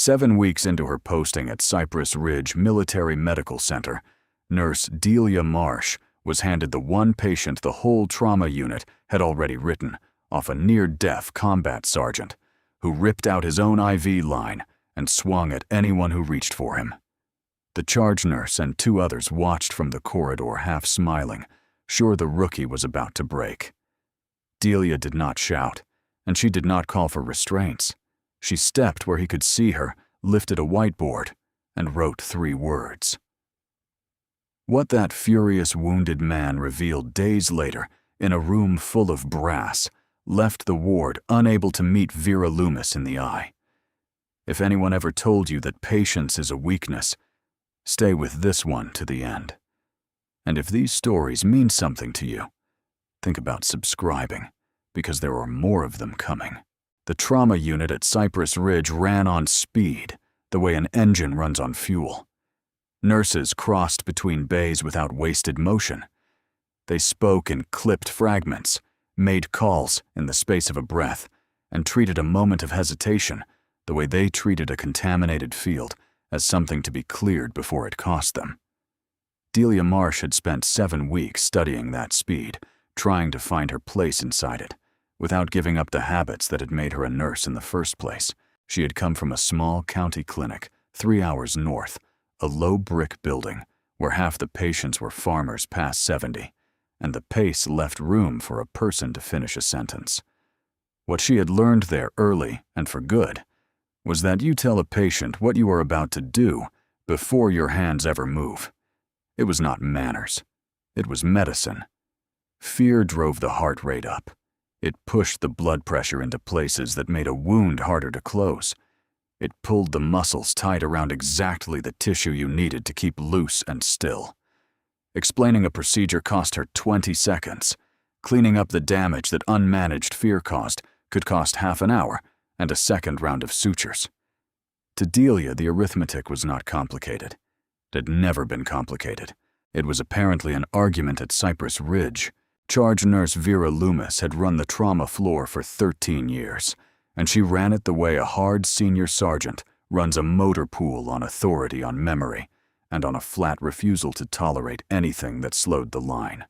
7 weeks into her posting at Cypress Ridge Military Medical Center, Nurse Delia Marsh was handed the one patient the whole trauma unit had already written off a near-death combat sergeant who ripped out his own IV line and swung at anyone who reached for him. The charge nurse and 2 others watched from the corridor, half smiling, sure the rookie was about to break. Delia did not shout, and she did not call for restraints. She stepped where he could see her, lifted a whiteboard, and wrote 3 words. What that furious wounded man revealed days later in a room full of brass left the ward unable to meet Vera Loomis in the eye. If anyone ever told you that patience is a weakness, stay with this one to the end. And if these stories mean something to you, think about subscribing, because there are more of them coming. The trauma unit at Cypress Ridge ran on speed, the way an engine runs on fuel. Nurses crossed between bays without wasted motion. They spoke in clipped fragments, made calls in the space of a breath, and treated a moment of hesitation the way they treated a contaminated field as something to be cleared before it cost them. Delia Marsh had spent 7 weeks studying that speed, trying to find her place inside it, without giving up the habits that had made her a nurse in the first place. She had come from a small county clinic 3 hours north, a low brick building where half the patients were farmers past 70, and the pace left room for a person to finish a sentence. What she had learned there early, and for good, was that you tell a patient what you are about to do before your hands ever move. It was not manners. It was medicine. Fear drove the heart rate up. It pushed the blood pressure into places that made a wound harder to close. It pulled the muscles tight around exactly the tissue you needed to keep loose and still. Explaining a procedure cost her 20 seconds. Cleaning up the damage that unmanaged fear caused could cost half an hour and a second round of sutures. To Delia, the arithmetic was not complicated. It had never been complicated. It was apparently an argument at Cypress Ridge. Charge nurse Vera Loomis had run the trauma floor for 13 years, and she ran it the way a hard senior sergeant runs a motor pool on authority on memory and on a flat refusal to tolerate anything that slowed the line.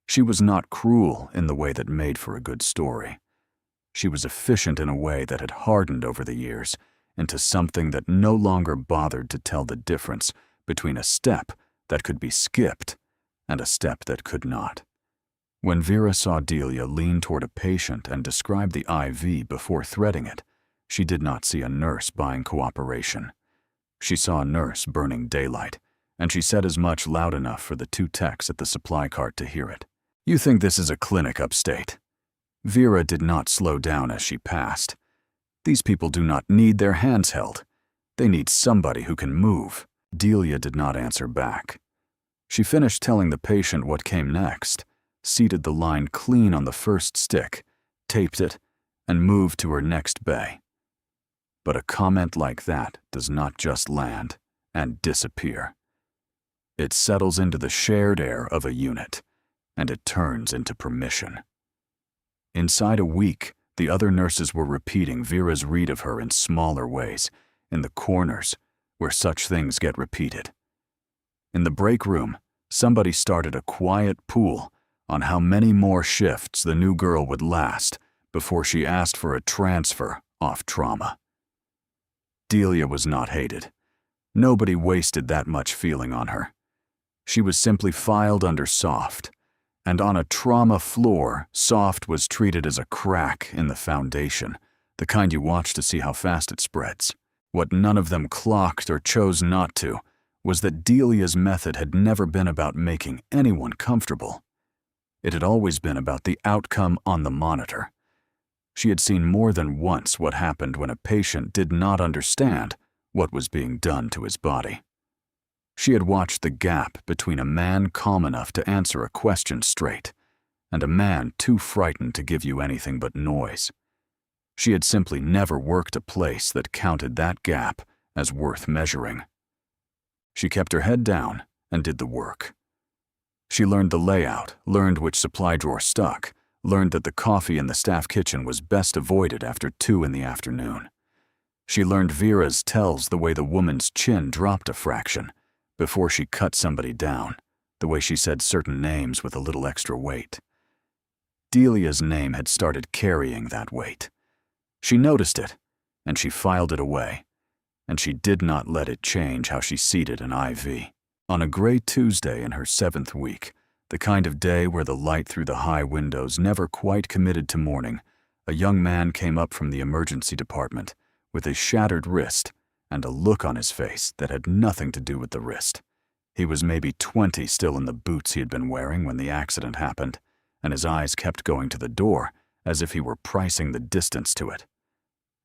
She was not cruel in the way that made for a good story. She was efficient in a way that had hardened over the years into something that no longer bothered to tell the difference between a step that could be skipped and a step that could not. When Vera saw Delia lean toward a patient and describe the IV before threading it, she did not see a nurse buying cooperation. She saw a nurse burning daylight, and she said as much loud enough for the 2 techs at the supply cart to hear it. "You think this is a clinic upstate?" Vera did not slow down as she passed. "These people do not need their hands held. They need somebody who can move." Delia did not answer back. She finished telling the patient what came next, seated the line clean on the first stick, taped it, and moved to her next bay. But a comment like that does not just land and disappear. It settles into the shared air of a unit, and it turns into permission. Inside a week, the other nurses were repeating Vera's read of her in smaller ways, in the corners, where such things get repeated. In the break room, somebody started a quiet pool on how many more shifts the new girl would last before she asked for a transfer off trauma. Delia was not hated. Nobody wasted that much feeling on her. She was simply filed under soft, and on a trauma floor, soft was treated as a crack in the foundation, the kind you watch to see how fast it spreads. What none of them clocked or chose not to was that Delia's method had never been about making anyone comfortable. It had always been about the outcome on the monitor. She had seen more than once what happened when a patient did not understand what was being done to his body. She had watched the gap between a man calm enough to answer a question straight and a man too frightened to give you anything but noise. She had simply never worked a place that counted that gap as worth measuring. She kept her head down and did the work. She learned the layout, learned which supply drawer stuck, learned that the coffee in the staff kitchen was best avoided after 2 in the afternoon. She learned Vera's tells the way the woman's chin dropped a fraction before she cut somebody down, the way she said certain names with a little extra weight. Delia's name had started carrying that weight. She noticed it, and she filed it away, and she did not let it change how she seated an IV. On a gray Tuesday in her 7th week, the kind of day where the light through the high windows never quite committed to morning, a young man came up from the emergency department with a shattered wrist and a look on his face that had nothing to do with the wrist. He was maybe 20 still in the boots he had been wearing when the accident happened, and his eyes kept going to the door as if he were pricing the distance to it.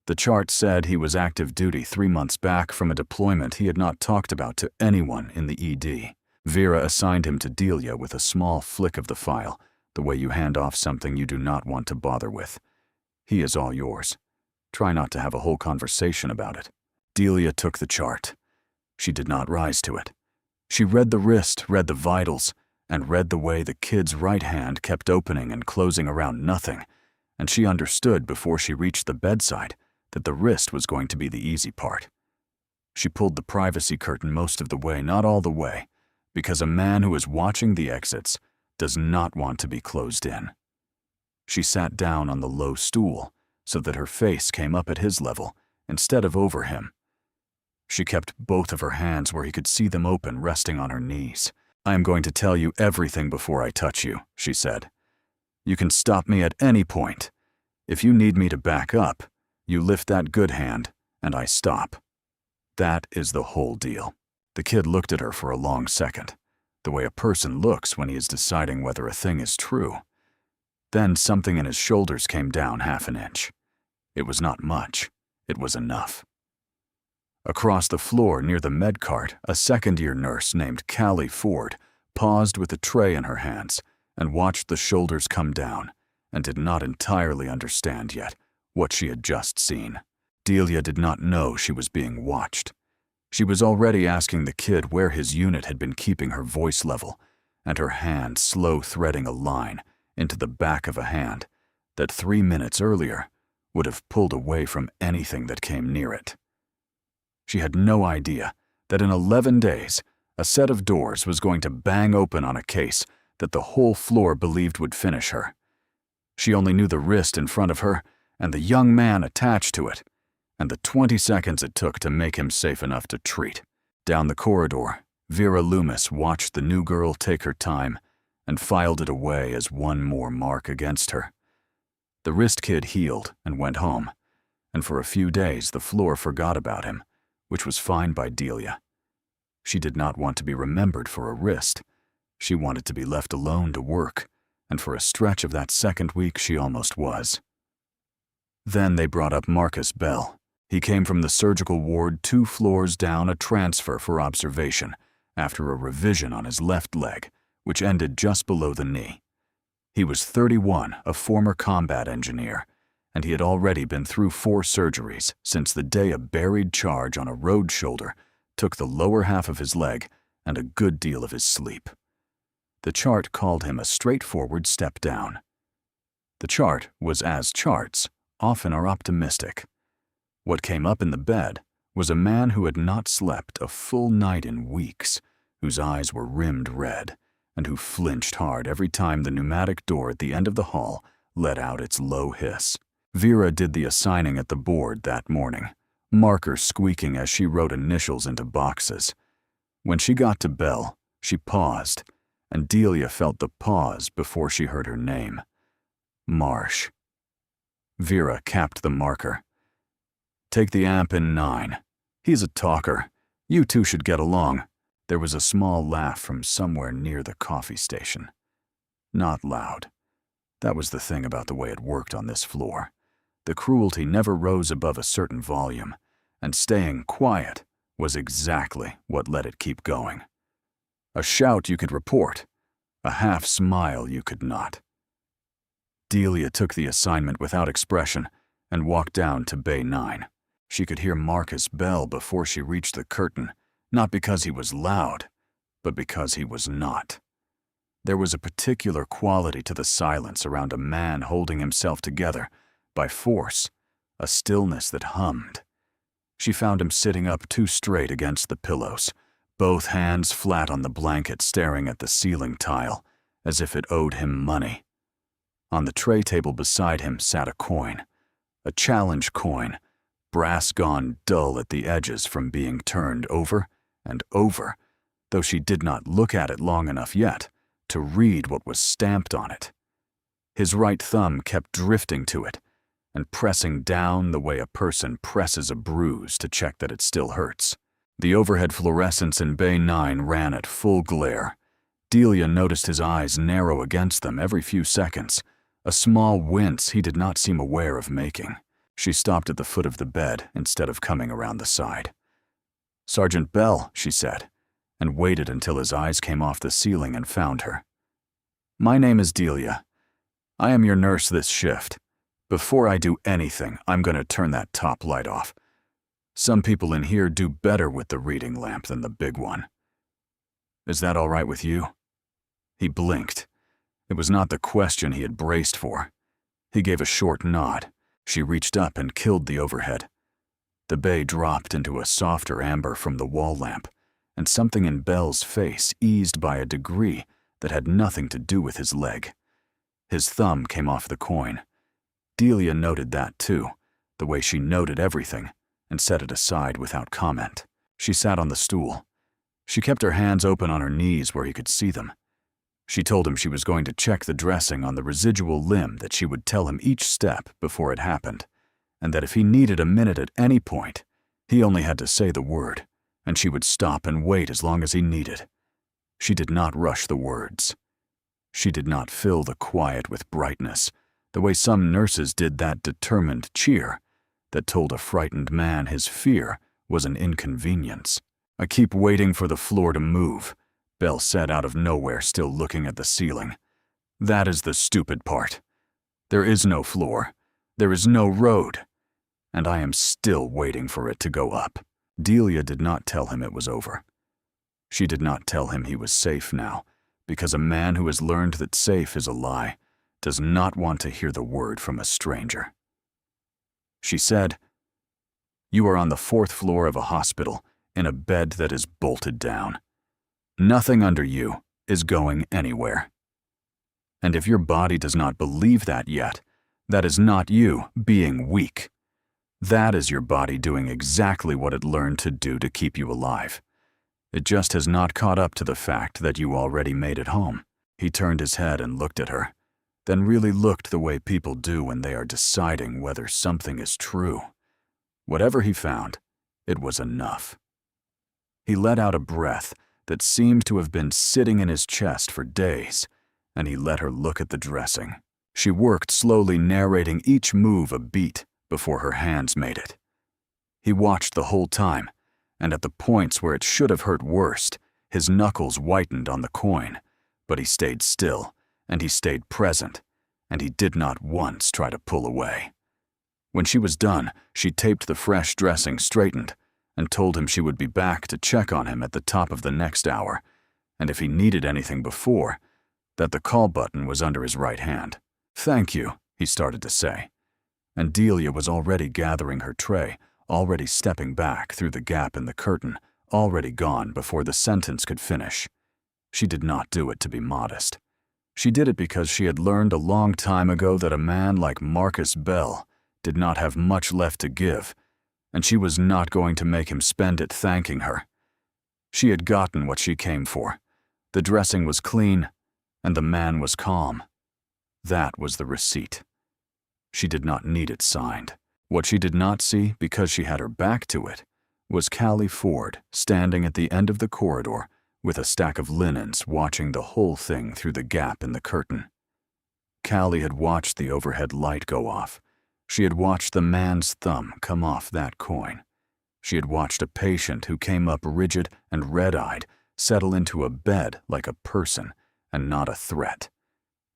The chart said he was active duty 3 months back from a deployment he had not talked about to anyone in the ED. Vera assigned him to Delia with a small flick of the file, the way you hand off something you do not want to bother with. He is all yours. Try not to have a whole conversation about it. Delia took the chart. She did not rise to it. She read the wrist, read the vitals, and read the way the kid's right hand kept opening and closing around nothing, and she understood before she reached the bedside that the wrist was going to be the easy part. She pulled the privacy curtain most of the way, not all the way, because a man who is watching the exits does not want to be closed in. She sat down on the low stool so that her face came up at his level instead of over him. She kept both of her hands where he could see them open, resting on her knees. "I am going to tell you everything before I touch you," she said. "You can stop me at any point. If you need me to back up, you lift that good hand and I stop. That is the whole deal." The kid looked at her for a long second, the way a person looks when he is deciding whether a thing is true. Then something in his shoulders came down half an inch. It was not much. It was enough. Across the floor near the med cart, a second-year nurse named Callie Ford paused with a tray in her hands and watched the shoulders come down and did not entirely understand yet what she had just seen. Delia did not know she was being watched. She was already asking the kid where his unit had been keeping her voice level, and her hand slow threading a line into the back of a hand that 3 minutes earlier would have pulled away from anything that came near it. She had no idea that in 11 days, a set of doors was going to bang open on a case that the whole floor believed would finish her. She only knew the wrist in front of her and the young man attached to it, and the 20 seconds it took to make him safe enough to treat. Down the corridor, Vera Loomis watched the new girl take her time and filed it away as one more mark against her. The wrist kid healed and went home, and for a few days the floor forgot about him, which was fine by Delia. She did not want to be remembered for a wrist. She wanted to be left alone to work, and for a stretch of that 2nd week she almost was. Then they brought up Marcus Bell. He came from the surgical ward 2 floors down, a transfer for observation, after a revision on his left leg, which ended just below the knee. He was 31, a former combat engineer, and he had already been through 4 surgeries since the day a buried charge on a road shoulder took the lower half of his leg and a good deal of his sleep. The chart called him a straightforward step down. The chart was as charts often are optimistic. What came up in the bed was a man who had not slept a full night in weeks, whose eyes were rimmed red, and who flinched hard every time the pneumatic door at the end of the hall let out its low hiss. Vera did the assigning at the board that morning, marker squeaking as she wrote initials into boxes. When she got to Bell, she paused, and Delia felt the pause before she heard her name. Marsh. Vera capped the marker. "Take the amp in 9. He's a talker. You two should get along." There was a small laugh from somewhere near the coffee station. Not loud. That was the thing about the way it worked on this floor. The cruelty never rose above a certain volume, and staying quiet was exactly what let it keep going. A shout you could report, a half smile you could not. Delia took the assignment without expression and walked down to Bay 9. She could hear Marcus Bell before she reached the curtain, not because he was loud, but because he was not. There was a particular quality to the silence around a man holding himself together by force, a stillness that hummed. She found him sitting up too straight against the pillows, both hands flat on the blanket staring at the ceiling tile, as if it owed him money. On the tray table beside him sat a coin, a challenge coin, brass gone dull at the edges from being turned over and over, though she did not look at it long enough yet to read what was stamped on it. His right thumb kept drifting to it and pressing down the way a person presses a bruise to check that it still hurts. The overhead fluorescents in Bay 9 ran at full glare. Delia noticed his eyes narrow against them every few seconds, a small wince he did not seem aware of making. She stopped at the foot of the bed instead of coming around the side. "Sergeant Bell," she said, and waited until his eyes came off the ceiling and found her. "My name is Delia. I am your nurse this shift. Before I do anything, I'm going to turn that top light off. Some people in here do better with the reading lamp than the big one. Is that all right with you?" He blinked. It was not the question he had braced for. He gave a short nod. She reached up and killed the overhead. The bay dropped into a softer amber from the wall lamp, and something in Bell's face eased by a degree that had nothing to do with his leg. His thumb came off the coin. Delia noted that too, the way she noted everything, and set it aside without comment. She sat on the stool. She kept her hands open on her knees where he could see them. She told him she was going to check the dressing on the residual limb, that she would tell him each step before it happened, and that if he needed a minute at any point, he only had to say the word, and she would stop and wait as long as he needed. She did not rush the words. She did not fill the quiet with brightness, the way some nurses did that determined cheer that told a frightened man his fear was an inconvenience. "I keep waiting for the floor to move," Bell said out of nowhere, still looking at the ceiling. "That is the stupid part. There is no floor. There is no road. And I am still waiting for it to go up." Delia did not tell him it was over. She did not tell him he was safe now, because a man who has learned that safe is a lie does not want to hear the word from a stranger. She said, "You are on the 4th floor of a hospital in a bed that is bolted down. Nothing under you is going anywhere. And if your body does not believe that yet, that is not you being weak. That is your body doing exactly what it learned to do to keep you alive. It just has not caught up to the fact that you already made it home." He turned his head and looked at her, then really looked the way people do when they are deciding whether something is true. Whatever he found, it was enough. He let out a breath that seemed to have been sitting in his chest for days, and he let her look at the dressing. She worked, slowly narrating each move a beat before her hands made it. He watched the whole time, and at the points where it should have hurt worst, his knuckles whitened on the coin, but he stayed still, and he stayed present, and he did not once try to pull away. When she was done, she taped the fresh dressing straightened and told him she would be back to check on him at the top of the next hour, and if he needed anything before, that the call button was under his right hand. "Thank you," he started to say, and Delia was already gathering her tray, already stepping back through the gap in the curtain, already gone before the sentence could finish. She did not do it to be modest. She did it because she had learned a long time ago that a man like Marcus Bell did not have much left to give, and she was not going to make him spend it thanking her. She had gotten what she came for. The dressing was clean, and the man was calm. That was the receipt. She did not need it signed. What she did not see, because she had her back to it, was Callie Ford standing at the end of the corridor with a stack of linens, watching the whole thing through the gap in the curtain. Callie had watched the overhead light go off. She had watched the man's thumb come off that coin. She had watched a patient who came up rigid and red-eyed settle into a bed like a person and not a threat.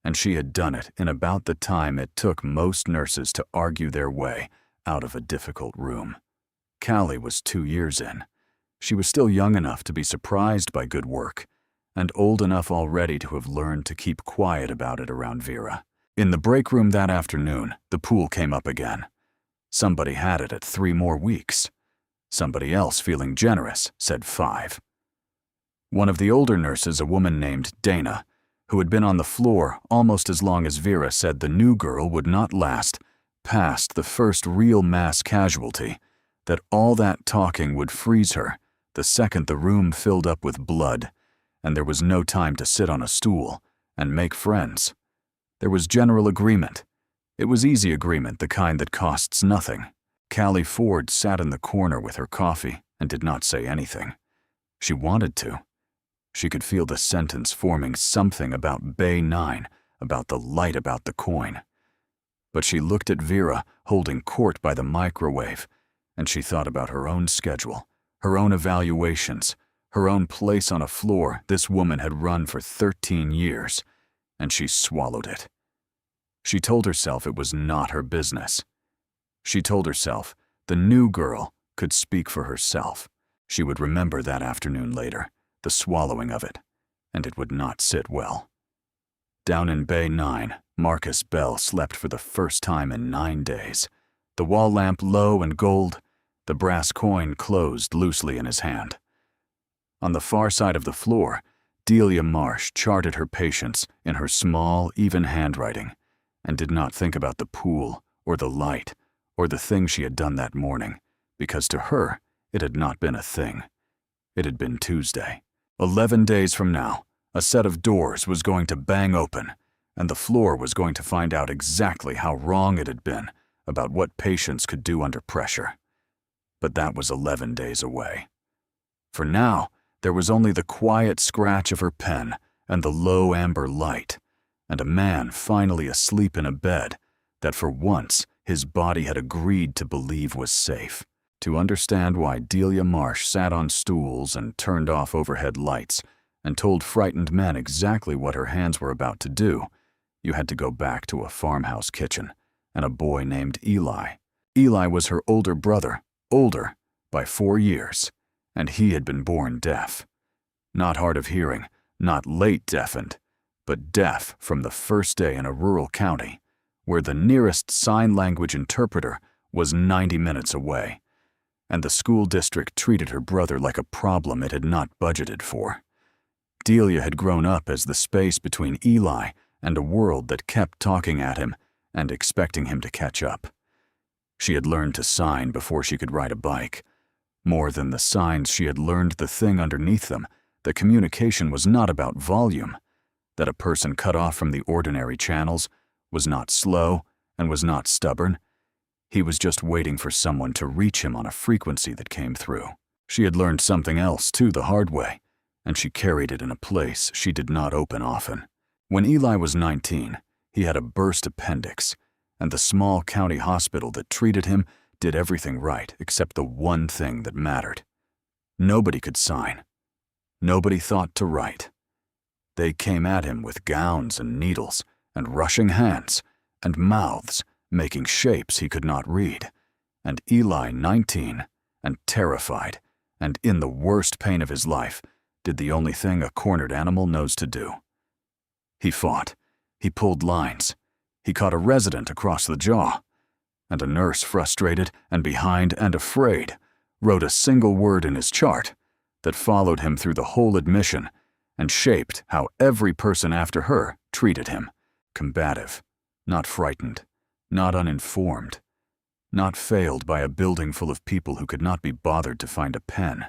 And she had done it in about the time it took most nurses to argue their way out of a difficult room. Callie was 2 years in. She was still young enough to be surprised by good work, and old enough already to have learned to keep quiet about it around Vera. In the break room that afternoon, the pool came up again. Somebody had it at 3 more weeks. Somebody else feeling generous said 5. One of the older nurses, a woman named Dana, who had been on the floor almost as long as Vera, said the new girl would not last past the first real mass casualty, that all that talking would freeze her the second the room filled up with blood, and there was no time to sit on a stool and make friends. There was general agreement. It was easy agreement, the kind that costs nothing. Callie Ford sat in the corner with her coffee and did not say anything. She wanted to. She could feel the sentence forming something about Bay 9, about the light about the coin. But she looked at Vera holding court by the microwave, and she thought about her own schedule, her own evaluations, her own place on a floor this woman had run for 13 years, and she swallowed it. She told herself it was not her business. She told herself the new girl could speak for herself. She would remember that afternoon later, the swallowing of it, and it would not sit well. Down in Bay 9, Marcus Bell slept for the first time in 9 days. The wall lamp low and gold, the brass coin closed loosely in his hand. On the far side of the floor, Delia Marsh charted her patients in her small, even handwriting, and did not think about the pool or the light or the thing she had done that morning, because to her it had not been a thing. It had been Tuesday. 11 days from now, a set of doors was going to bang open, and the floor was going to find out exactly how wrong it had been about what patients could do under pressure. But that was 11 days away. For now, there was only the quiet scratch of her pen and the low amber light, and a man finally asleep in a bed that for once his body had agreed to believe was safe. To understand why Delia Marsh sat on stools and turned off overhead lights and told frightened men exactly what her hands were about to do, you had to go back to a farmhouse kitchen and a boy named Eli. Eli was her older brother, older by 4 years, and he had been born deaf. Not hard of hearing, not late deafened, but deaf from the first day in a rural county, where the nearest sign language interpreter was 90 minutes away, and the school district treated her brother like a problem it had not budgeted for. Delia had grown up as the space between Eli and a world that kept talking at him and expecting him to catch up. She had learned to sign before she could ride a bike. More than the signs, she had learned the thing underneath them, that communication was not about volume, that a person cut off from the ordinary channels was not slow and was not stubborn. He was just waiting for someone to reach him on a frequency that came through. She had learned something else, too, the hard way, and she carried it in a place she did not open often. When Eli was 19, he had a burst appendix, and the small county hospital that treated him did everything right except the one thing that mattered. Nobody could sign. Nobody thought to write. They came at him with gowns and needles and rushing hands and mouths making shapes he could not read, and Eli, 19, and terrified, and in the worst pain of his life, did the only thing a cornered animal knows to do. He fought. He pulled lines. He caught a resident across the jaw, and a nurse, frustrated and behind and afraid, wrote a single word in his chart that followed him through the whole admission and shaped how every person after her treated him. Combative, not frightened, not uninformed, not failed by a building full of people who could not be bothered to find a pen.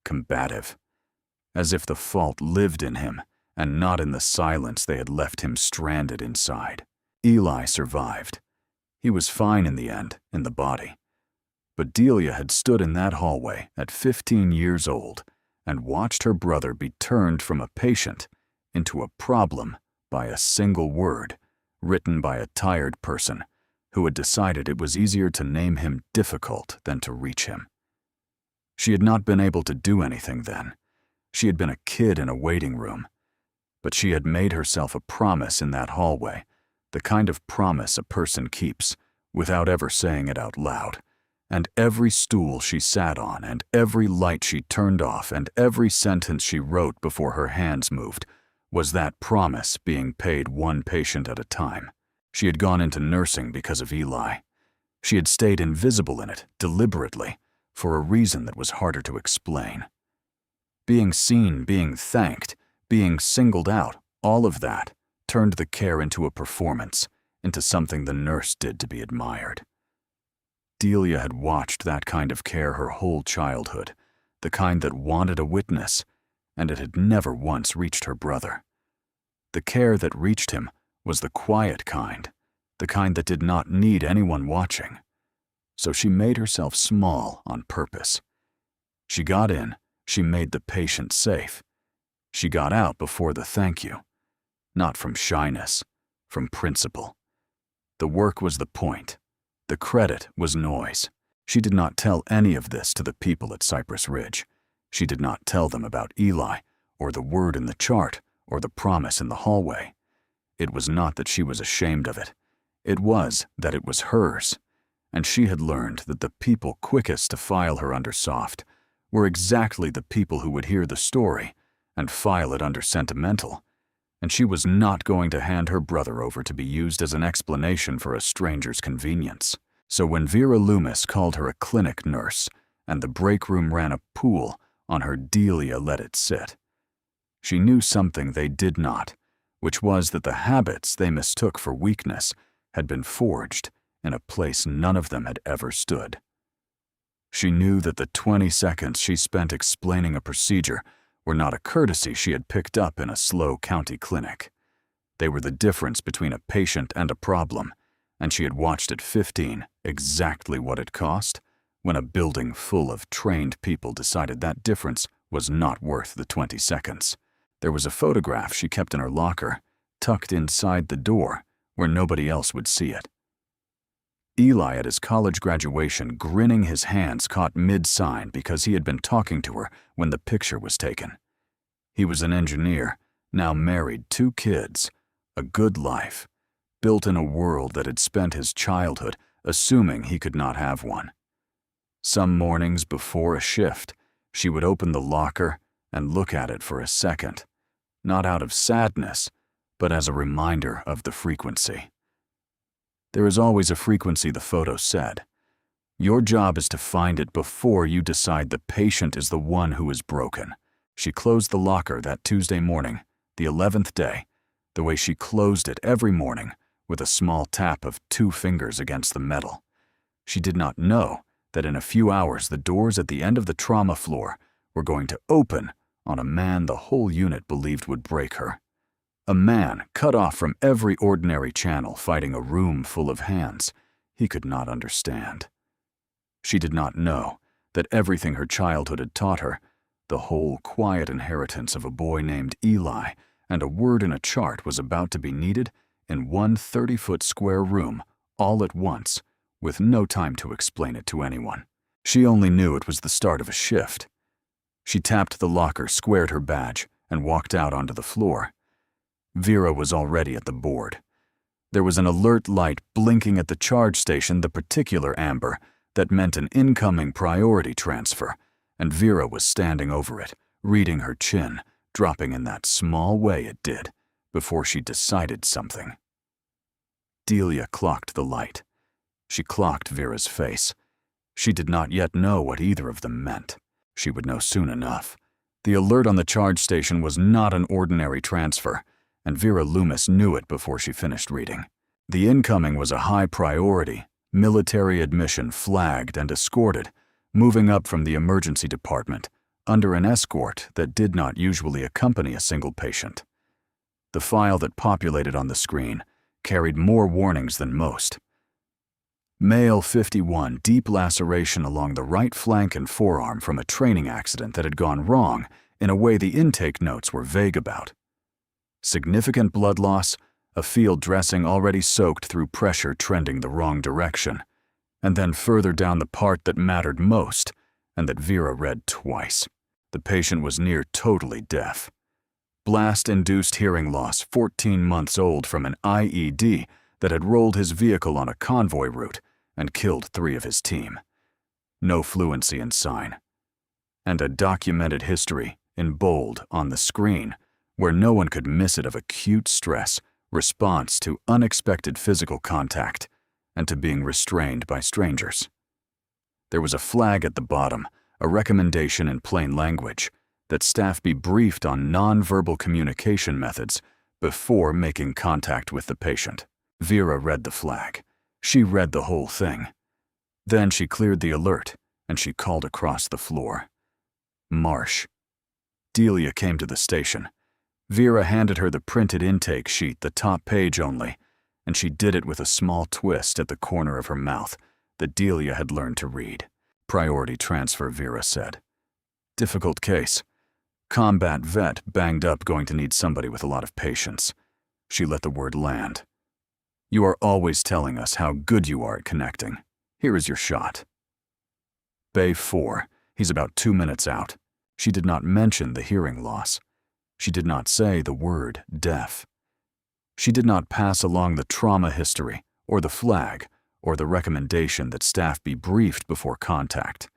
Combative, as if the fault lived in him and not in the silence they had left him stranded inside. Eli survived. He was fine in the end, in the body. But Delia had stood in that hallway at 15 years old and watched her brother be turned from a patient into a problem by a single word written by a tired person who had decided it was easier to name him difficult than to reach him. She had not been able to do anything then. She had been a kid in a waiting room. But she had made herself a promise in that hallway, the kind of promise a person keeps without ever saying it out loud. And every stool she sat on, and every light she turned off, and every sentence she wrote before her hands moved was that promise being paid one patient at a time. She had gone into nursing because of Eli. She had stayed invisible in it, deliberately, for a reason that was harder to explain. Being seen, being thanked, being singled out, all of that turned the care into a performance, into something the nurse did to be admired. Delia had watched that kind of care her whole childhood, the kind that wanted a witness, and it had never once reached her brother. The care that reached him was the quiet kind, the kind that did not need anyone watching. So she made herself small on purpose. She got in, she made the patient safe. She got out before the thank you, not from shyness, from principle. The work was the point. The credit was noise. She did not tell any of this to the people at Cypress Ridge. She did not tell them about Eli, or the word in the chart, or the promise in the hallway. It was not that she was ashamed of it. It was that it was hers. And she had learned that the people quickest to file her under soft were exactly the people who would hear the story and file it under sentimental. And she was not going to hand her brother over to be used as an explanation for a stranger's convenience. So when Vera Loomis called her a clinic nurse and the break room ran a pool on her, Delia let it sit. She knew something they did not, which was that the habits they mistook for weakness had been forged in a place none of them had ever stood. She knew that the 20 seconds she spent explaining a procedure were not a courtesy she had picked up in a slow county clinic. They were the difference between a patient and a problem, and she had watched at 15 exactly what it cost when a building full of trained people decided that difference was not worth the 20 seconds. There was a photograph she kept in her locker, tucked inside the door where nobody else would see it. Eli at his college graduation, grinning his hands caught mid-sign because he had been talking to her when the picture was taken. He was an engineer, now married, 2 kids, a good life, built in a world that had spent his childhood assuming he could not have one. Some mornings before a shift, she would open the locker and look at it for a second, not out of sadness, but as a reminder of the frequency. There is always a frequency, the photo said. Your job is to find it before you decide the patient is the one who is broken. She closed the locker that Tuesday morning, the 11th day, the way she closed it every morning, with a small tap of 2 fingers against the metal. She did not know that in a few hours the doors at the end of the trauma floor were going to open on a man the whole unit believed would break her. A man cut off from every ordinary channel, fighting a room full of hands he could not understand. She did not know that everything her childhood had taught her, the whole quiet inheritance of a boy named Eli and a word in a chart, was about to be needed in one 30-foot square room all at once, with no time to explain it to anyone. She only knew it was the start of a shift. She tapped the locker, squared her badge, and walked out onto the floor. Vera was already at the board. There was an alert light blinking at the charge station, the particular amber that meant an incoming priority transfer, and Vera was standing over it, reading her chin, dropping in that small way it did, before she decided something. Delia clocked the light. She clocked Vera's face. She did not yet know what either of them meant. She would know soon enough. The alert on the charge station was not an ordinary transfer, and Vera Loomis knew it before she finished reading. The incoming was a high priority, military admission flagged and escorted, moving up from the emergency department, under an escort that did not usually accompany a single patient. The file that populated on the screen carried more warnings than most. Male 51, deep laceration along the right flank and forearm from a training accident that had gone wrong in a way the intake notes were vague about. Significant blood loss, a field dressing already soaked through pressure trending the wrong direction, and then further down the part that mattered most, and that Vera read twice. The patient was near totally deaf. Blast-induced hearing loss, 14 months old, from an IED that had rolled his vehicle on a convoy route and killed 3 of his team. No fluency in sign. And a documented history, in bold, on the screen, where no one could miss it, of acute stress, response to unexpected physical contact, and to being restrained by strangers. There was a flag at the bottom, a recommendation in plain language, that staff be briefed on nonverbal communication methods before making contact with the patient. Vera read the flag. She read the whole thing. Then she cleared the alert, and she called across the floor. Marsh. Delia came to the station. Vera handed her the printed intake sheet, the top page only, and she did it with a small twist at the corner of her mouth that Delia had learned to read. Priority transfer, Vera said. Difficult case. Combat vet, banged up, going to need somebody with a lot of patience. She let the word land. You are always telling us how good you are at connecting. Here is your shot. Bay 4. He's about 2 minutes out. She did not mention the hearing loss. She did not say the word deaf. She did not pass along the trauma history, or the flag, or the recommendation that staff be briefed before contact.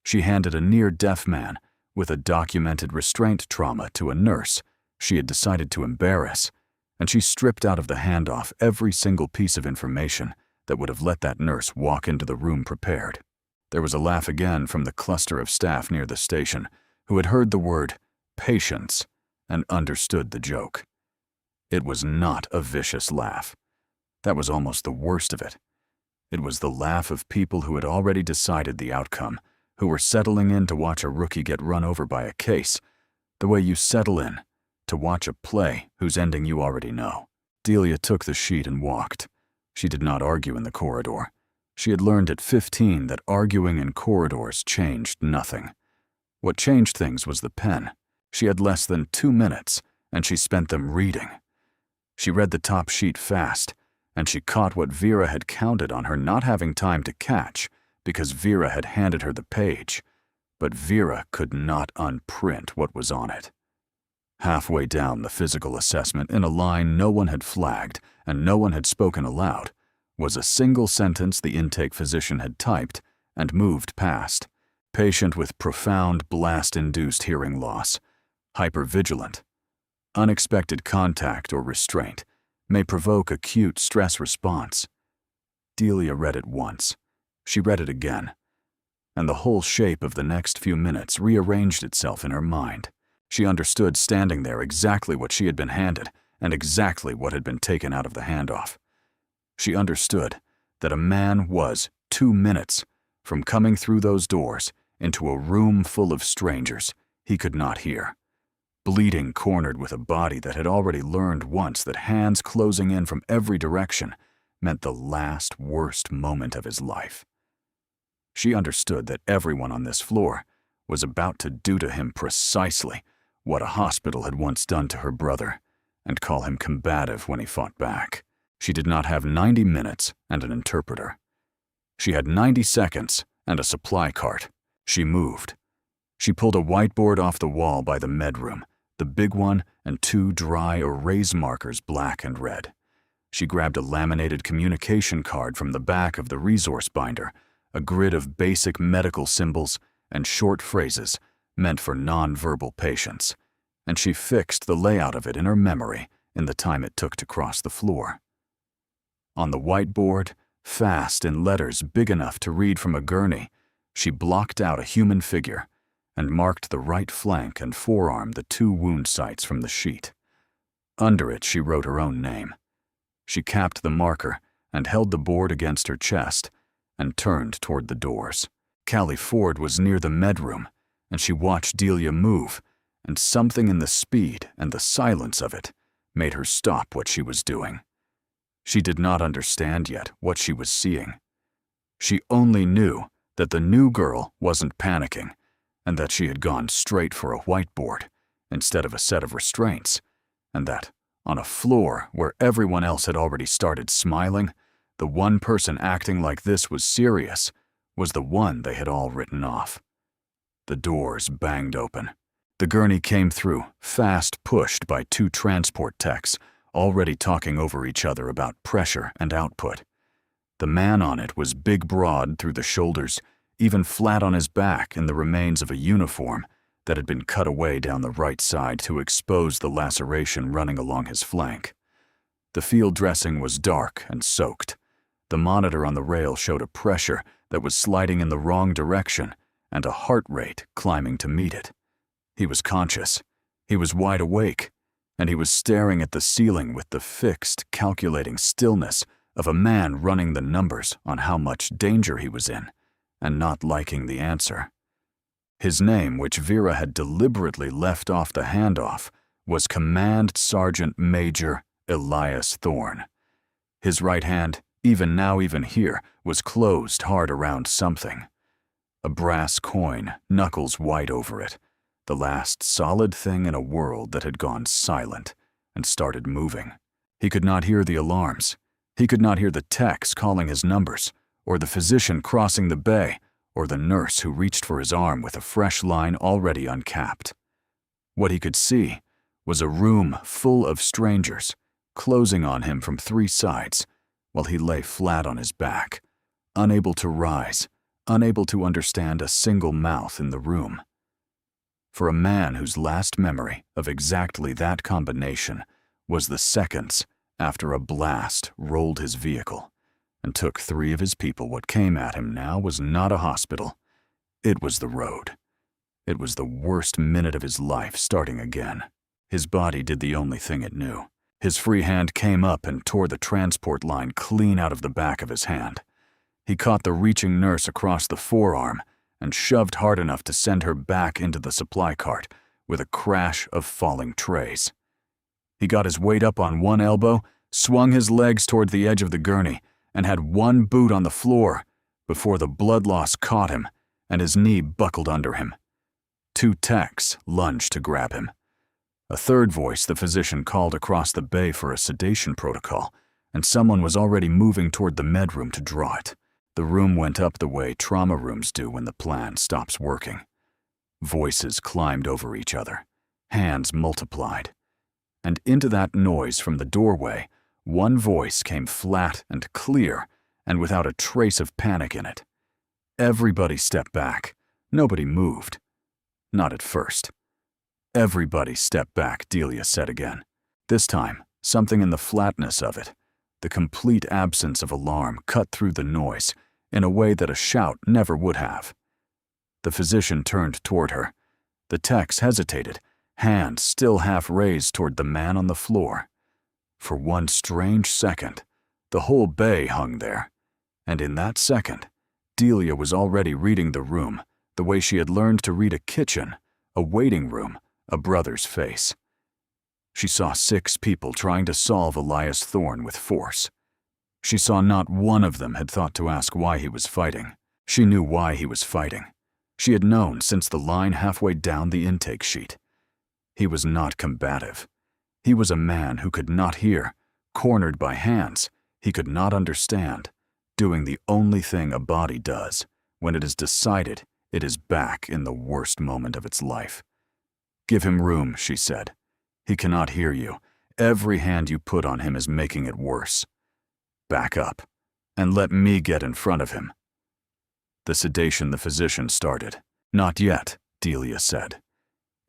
She handed a near-deaf man with a documented restraint trauma to a nurse she had decided to embarrass, and she stripped out of the handoff every single piece of information that would have let that nurse walk into the room prepared. There was a laugh again from the cluster of staff near the station who had heard the word patience and understood the joke. It was not a vicious laugh. That was almost the worst of it. It was the laugh of people who had already decided the outcome, who were settling in to watch a rookie get run over by a case, the way you settle in to watch a play whose ending you already know. Delia took the sheet and walked. She did not argue in the corridor. She had learned at 15 that arguing in corridors changed nothing. What changed things was the pen. She had less than 2 minutes, and she spent them reading. She read the top sheet fast, and she caught what Vera had counted on her not having time to catch because Vera had handed her the page, but Vera could not unprint what was on it. Halfway down the physical assessment, in a line no one had flagged and no one had spoken aloud, was a single sentence the intake physician had typed and moved past. Patient with profound blast-induced hearing loss, hypervigilant. Unexpected contact or restraint may provoke acute stress response. Delia read it once. She read it again, and the whole shape of the next few minutes rearranged itself in her mind. She understood standing there exactly what she had been handed and exactly what had been taken out of the handoff. She understood that a man was 2 minutes from coming through those doors into a room full of strangers he could not hear, bleeding, cornered with a body that had already learned once that hands closing in from every direction meant the last worst moment of his life. She understood that everyone on this floor was about to do to him precisely what a hospital had once done to her brother and call him combative when he fought back. She did not have 90 minutes and an interpreter. She had 90 seconds and a supply cart. She moved. She pulled a whiteboard off the wall by the med room, the big one and 2 dry erase markers, black and red. She grabbed a laminated communication card from the back of the resource binder, a grid of basic medical symbols and short phrases meant for nonverbal patients, and she fixed the layout of it in her memory in the time it took to cross the floor. On the whiteboard, fast in letters big enough to read from a gurney, she blocked out a human figure and marked the right flank and forearm, the 2 wound sites from the sheet. Under it, she wrote her own name. She capped the marker and held the board against her chest and turned toward the doors. Callie Ford was near the med room, and she watched Delia move, and something in the speed and the silence of it made her stop what she was doing. She did not understand yet what she was seeing. She only knew that the new girl wasn't panicking, and that she had gone straight for a whiteboard instead of a set of restraints, and that, on a floor where everyone else had already started smiling, the one person acting like this was serious was the one they had all written off. The doors banged open. The gurney came through, fast pushed by 2 transport techs, already talking over each other about pressure and output. The man on it was big, broad through the shoulders, even flat on his back in the remains of a uniform that had been cut away down the right side to expose the laceration running along his flank. The field dressing was dark and soaked. The monitor on the rail showed a pressure that was sliding in the wrong direction and a heart rate climbing to meet it. He was conscious, he was wide awake, and he was staring at the ceiling with the fixed, calculating stillness of a man running the numbers on how much danger he was in and not liking the answer. His name, which Vera had deliberately left off the handoff, was Command Sergeant Major Elias Thorne. His right hand, even here, was closed hard around something. A brass coin, knuckles white over it, the last solid thing in a world that had gone silent and started moving. He could not hear the alarms. He could not hear the techs calling his numbers, or the physician crossing the bay, or the nurse who reached for his arm with a fresh line already uncapped. What he could see was a room full of strangers, closing on him from 3 sides, while he lay flat on his back, unable to rise, unable to understand a single mouth in the room. For a man whose last memory of exactly that combination was the seconds after a blast rolled his vehicle and took 3 of his people, what came at him now was not a hospital. It was the road. It was the worst minute of his life starting again. His body did the only thing it knew. His free hand came up and tore the transport line clean out of the back of his hand. He caught the reaching nurse across the forearm and shoved hard enough to send her back into the supply cart with a crash of falling trays. He got his weight up on one elbow, swung his legs toward the edge of the gurney, and had one boot on the floor before the blood loss caught him and his knee buckled under him. 2 techs lunged to grab him. A third voice the physician called across the bay for a sedation protocol, and someone was already moving toward the med room to draw it. The room went up the way trauma rooms do when the plan stops working. Voices climbed over each other. Hands multiplied. And into that noise from the doorway, one voice came flat and clear and without a trace of panic in it. Everybody stepped back. Nobody moved. Not at first. Everybody stepped back, Delia said again. This time, something in the flatness of it, the complete absence of alarm, cut through the noise in a way that a shout never would have. The physician turned toward her. The techs hesitated, hands still half raised toward the man on the floor. For one strange second, the whole bay hung there, and in that second, Delia was already reading the room the way she had learned to read a kitchen, a waiting room, a brother's face. She saw 6 people trying to solve Elias Thorne with force. She saw not one of them had thought to ask why he was fighting. She knew why he was fighting. She had known since the line halfway down the intake sheet. He was not combative. He was a man who could not hear, cornered by hands he could not understand, doing the only thing a body does when it is decided it is back in the worst moment of its life. Give him room, she said. He cannot hear you. Every hand you put on him is making it worse. Back up, and let me get in front of him. The sedation the physician started. Not yet, Delia said.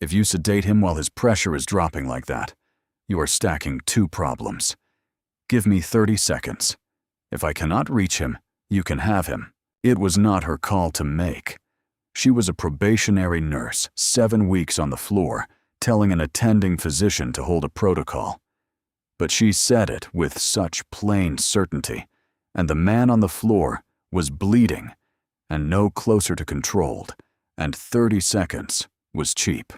If you sedate him while his pressure is dropping like that, you are stacking 2 problems. Give me 30 seconds. If I cannot reach him, you can have him. It was not her call to make. She was a probationary nurse, 7 weeks on the floor, telling an attending physician to hold a protocol. But she said it with such plain certainty, and the man on the floor was bleeding, and no closer to controlled, and 30 seconds was cheap.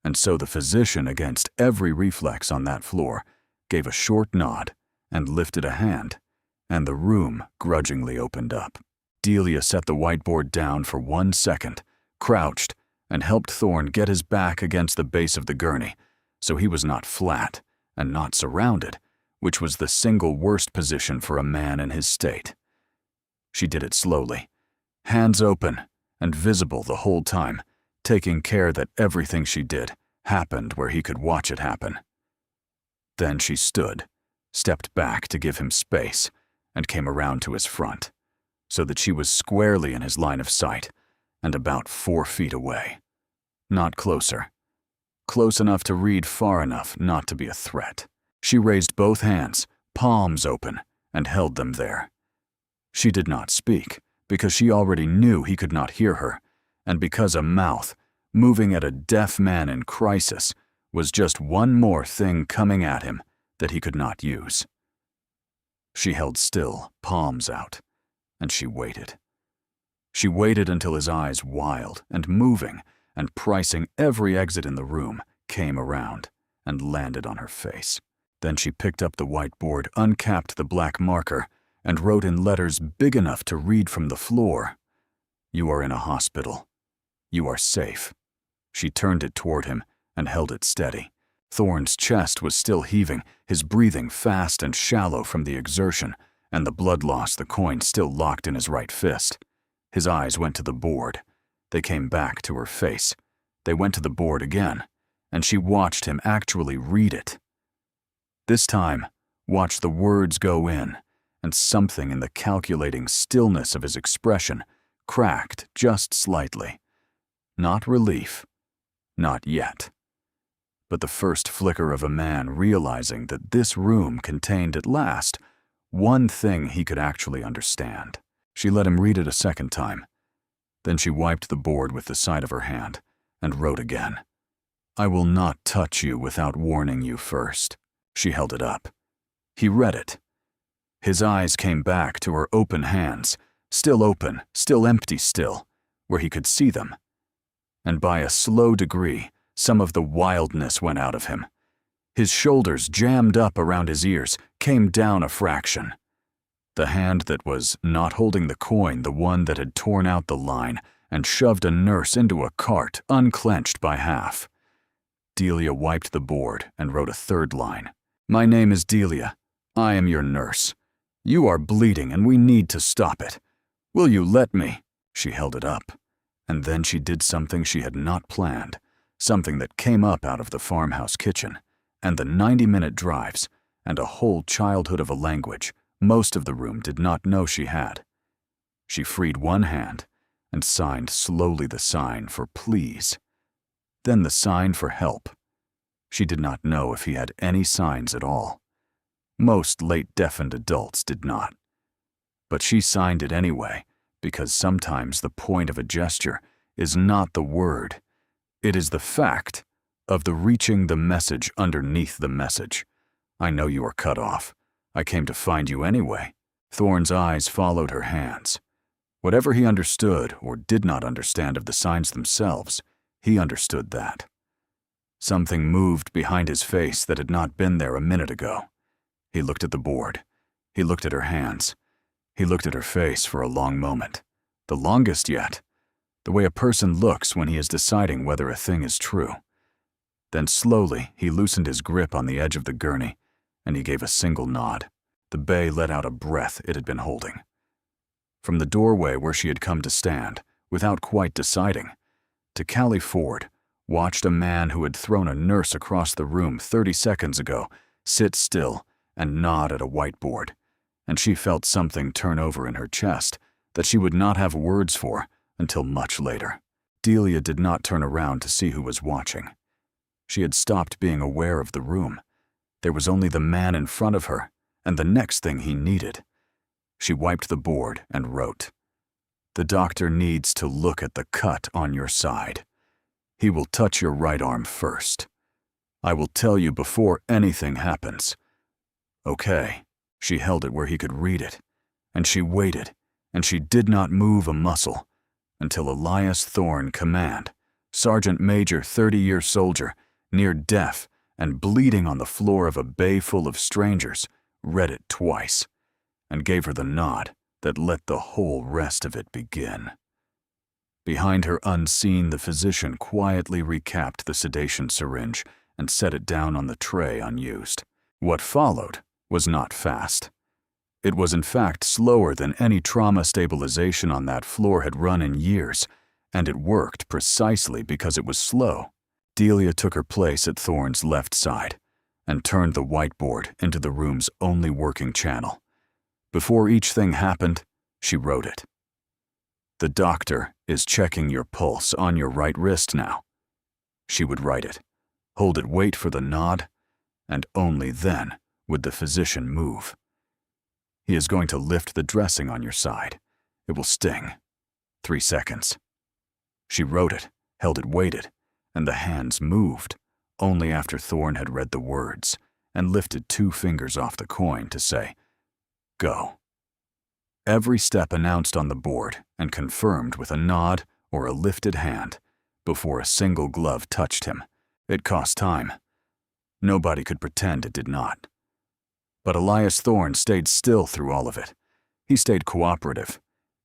And so the physician, against every reflex on that floor, gave a short nod and lifted a hand, and the room grudgingly opened up. Delia set the whiteboard down for 1 second, crouched, and helped Thorne get his back against the base of the gurney, so he was not flat and not surrounded, which was the single worst position for a man in his state. She did it slowly, hands open and visible the whole time, taking care that everything she did happened where he could watch it happen. Then she stood, stepped back to give him space, and came around to his front, so that she was squarely in his line of sight and about 4 feet away. Not closer. Close enough to read far enough not to be a threat. She raised both hands, palms open, and held them there. She did not speak, because she already knew he could not hear her, and because a mouth, moving at a deaf man in crisis, was just one more thing coming at him that he could not use. She held still, palms out, and she waited. She waited until his eyes, wild and moving and pricing every exit in the room, came around and landed on her face. Then she picked up the whiteboard, uncapped the black marker, and wrote in letters big enough to read from the floor, "You are in a hospital. You are safe." She turned it toward him and held it steady. Thorne's chest was still heaving, his breathing fast and shallow from the exertion, and the blood loss the coin still locked in his right fist. His eyes went to the board. They came back to her face. They went to the board again, and she watched him actually read it. This time, watched the words go in, and something in the calculating stillness of his expression cracked just slightly. Not relief. Not yet. But the first flicker of a man realizing that this room contained at last one thing he could actually understand. She let him read it a second time. Then she wiped the board with the side of her hand and wrote again. "I will not touch you without warning you first." She held it up. He read it. His eyes came back to her open hands, still open, still empty still, where he could see them. And by a slow degree, some of the wildness went out of him. His shoulders jammed up around his ears, came down a fraction. The hand that was not holding the coin, the one that had torn out the line and shoved a nurse into a cart, unclenched by half. Delia wiped the board and wrote a third line. "My name is Delia. I am your nurse. You are bleeding and we need to stop it. Will you let me?" She held it up. And then she did something she had not planned, something that came up out of the farmhouse kitchen, and the 90-minute drives, and a whole childhood of a language most of the room did not know she had. She freed one hand and signed slowly the sign for please, then the sign for help. She did not know if he had any signs at all. Most late-deafened adults did not. But she signed it anyway, because sometimes the point of a gesture is not the word. It is the fact of the reaching the message underneath the message. "I know you are cut off. I came to find you anyway." Thorne's eyes followed her hands. Whatever he understood or did not understand of the signs themselves, he understood that. Something moved behind his face that had not been there a minute ago. He looked at the board. He looked at her hands. He looked at her face for a long moment. The longest yet. The way a person looks when he is deciding whether a thing is true. Then slowly he loosened his grip on the edge of the gurney, and he gave a single nod. The bay let out a breath it had been holding. From the doorway where she had come to stand, without quite deciding, to Callie Ford watched a man who had thrown a nurse across the room 30 seconds ago sit still and nod at a whiteboard, and she felt something turn over in her chest that she would not have words for until much later. Delia did not turn around to see who was watching. She had stopped being aware of the room. There was only the man in front of her and the next thing he needed. She wiped the board and wrote, "The doctor needs to look at the cut on your side. He will touch your right arm first. I will tell you before anything happens." Okay. She held it where he could read it, and she waited, and she did not move a muscle until Elias Thorne Command, Sergeant Major, 30-year soldier, near deaf and bleeding on the floor of a bay full of strangers, read it twice and gave her the nod that let the whole rest of it begin. Behind her unseen, the physician quietly recapped the sedation syringe and set it down on the tray unused. What followed was not fast. It was in fact slower than any trauma stabilization on that floor had run in years, and it worked precisely because it was slow. Delia took her place at Thorne's left side and turned the whiteboard into the room's only working channel. Before each thing happened, she wrote it. "The doctor is checking your pulse on your right wrist now." She would write it, hold it, wait for the nod, and only then would the physician move. "He is going to lift the dressing on your side. It will sting. 3 seconds. She wrote it, held it weighted, and the hands moved, only after Thorne had read the words and lifted 2 fingers off the coin to say, "Go." Every step announced on the board and confirmed with a nod or a lifted hand before a single glove touched him. It cost time. Nobody could pretend it did not. But Elias Thorne stayed still through all of it. He stayed cooperative.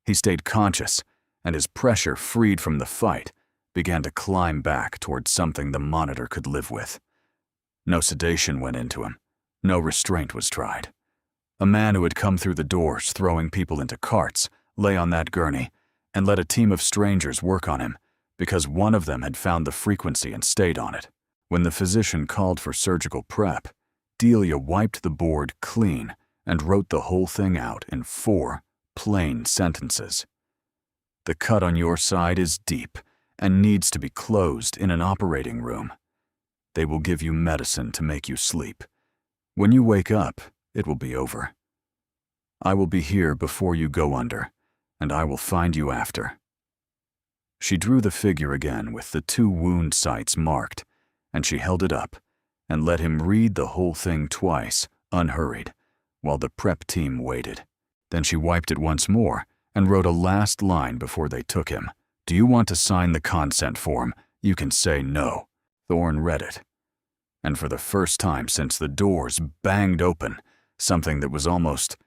He stayed conscious, and his pressure, freed from the fight, began to climb back towards something the monitor could live with. No sedation went into him. No restraint was tried. A man who had come through the doors, throwing people into carts, lay on that gurney and let a team of strangers work on him because one of them had found the frequency and stayed on it. When the physician called for surgical prep, Delia wiped the board clean and wrote the whole thing out in 4 plain sentences. "The cut on your side is deep and needs to be closed in an operating room. They will give you medicine to make you sleep. When you wake up, it will be over. I will be here before you go under, and I will find you after." She drew the figure again with the 2 wound sites marked, and she held it up and let him read the whole thing twice, unhurried, while the prep team waited. Then she wiped it once more and wrote a last line before they took him. "Do you want to sign the consent form? You can say no." Thorne read it. And for the first time since the doors banged open, something that was almost,